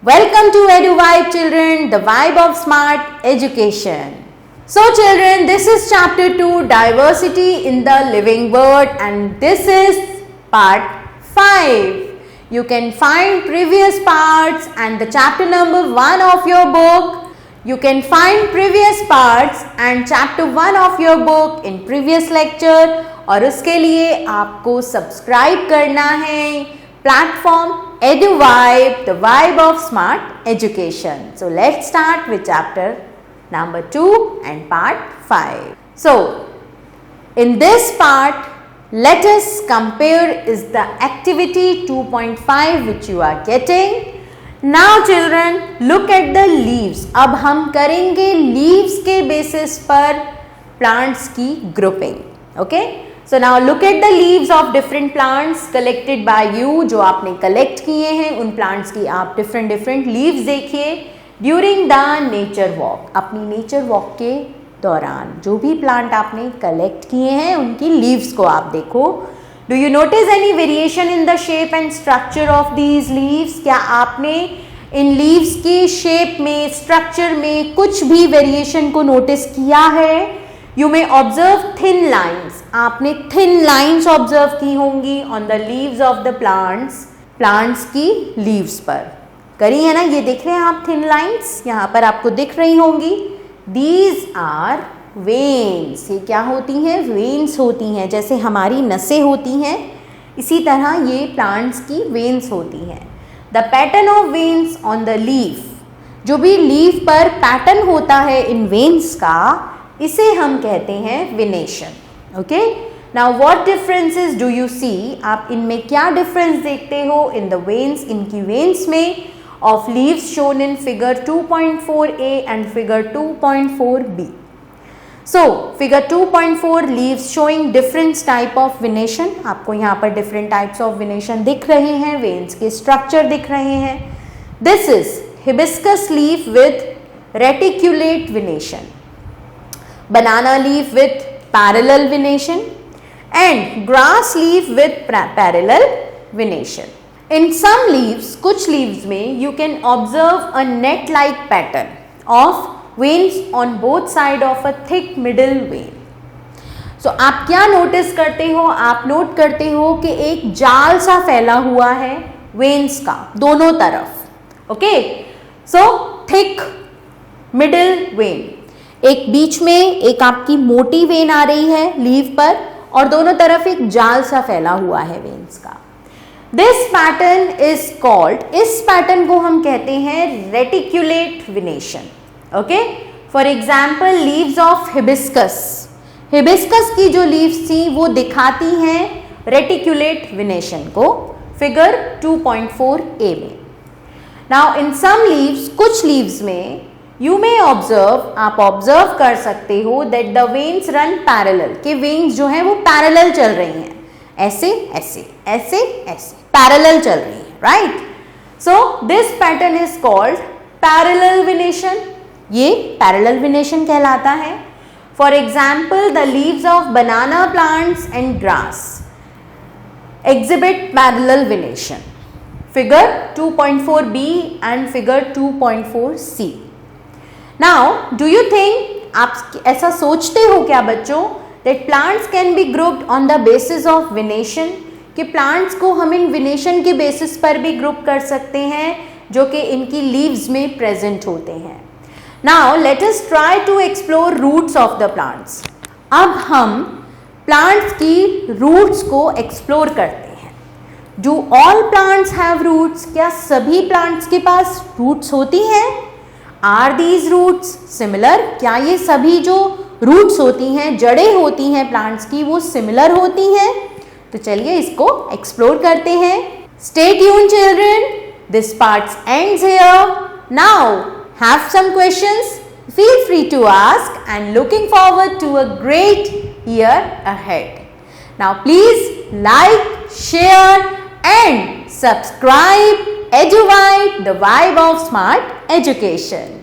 Welcome to EduVibe children, the vibe of smart education. So children, this is chapter 2, diversity in the living world, and this is part 5. You can find previous parts and the chapter number 1 of your book. You can find previous parts and chapter 1 of your book in previous lecture, और उसके लिए आपको subscribe करना है platform EduVibe, the vibe of smart education. So let's start with chapter number 2 and part 5. So in this part, let us compare is the activity 2.5 which you are getting. Now children, look at the leaves. अब हम करेंगे leaves के basis पर plants की grouping. Okay? So now look at the leaves of different plants collected by you. जो आपने collect किए हैं उन plants की आप different leaves देखिए during the nature walk. अपनी nature walk के दौरान जो भी plant आपने collect किए हैं उनकी leaves को आप देखो. Do you notice any variation in the shape and structure of these leaves? क्या आपने इन leaves की shape में, structure में कुछ भी variation को notice किया है? You may observe thin lines. आपने thin lines observe की होंगी on the leaves of the plants की leaves पर. करी है ना, ये देख रहे हैं आप thin lines, यहाँ पर आपको दिख रही होंगी. These are veins. ये क्या होती हैं? Veins होती हैं. जैसे हमारी नसें होती हैं, इसी तरह ये plants की veins होती हैं. The pattern of veins on the leaf. जो भी leaf पर pattern होता है इन veins का, इसे हम कहते हैं venation. Okay, now what differences do you see? आप इनमें क्या डिफरेंस देखते हो इन द वेन्स, इनकी वेन्स में of leaves shown in figure 2.4a and figure 2.4b. So figure 2.4 leaves showing different type of venation. आपको यहाँ पर डिफरेंट टाइप्स ऑफ वेनेशन दिख रहे हैं, वेन्स के स्ट्रक्चर दिख रहे हैं. This is hibiscus leaf with reticulate venation, banana leaf with parallel venation and grass leaf with parallel venation. In some leaves, कुछ leaves में you can observe a net like pattern of veins on both side of a thick middle vein. So आप क्या notice करते हो? आप note करते हो कि एक जाल सा फैला हुआ है veins का दोनों तरफ. Okay? So thick middle vein. एक बीच में एक आपकी मोटी वेन आ रही है लीव पर और दोनों तरफ एक जाल सा फैला हुआ है वेन्स का. दिस पैटर्न इज कॉल्ड, इस पैटर्न को हम कहते हैं reticulate venation. Okay, for example leaves of hibiscus. Hibiscus की जो लीव्स थी वो दिखाती हैं रेटिकुलेट वेनेशन को फिगर 2.4a में. नाउ इन सम लीव्स, कुछ लीव्स में You may observe, आप ऑब्जर्व कर सकते हो that the veins run parallel, कि veins जो हैं वो पैरेलल चल रही हैं, ऐसे ऐसे ऐसे ऐसे पैरेलल चल रही हैं, right? So this pattern is called parallel venation. ये parallel venation कहलाता है. For example, the leaves of banana plants and grass exhibit parallel venation. Figure 2.4b and figure 2.4c. Now, do you think, आप ऐसा सोचते हो क्या बच्चों, that plants can be grouped on the basis of venation, कि plants को हम इन venation के basis पर भी group कर सकते हैं जो कि इनकी leaves में present होते हैं. Now, let us try to explore roots of the plants. अब हम plants की roots को explore करते हैं. Do all plants have roots? क्या सभी plants के पास roots होती हैं? Are these roots similar? क्या ये सभी जो roots होती हैं, जड़ें होती हैं plants की, वो similar होती हैं? तो चलिए इसको explore करते हैं. Stay tuned children. This part ends here. Now have some questions. Feel free to ask and looking forward to a great year ahead. Now please like, share and subscribe EduVibe, the vibe of smart education.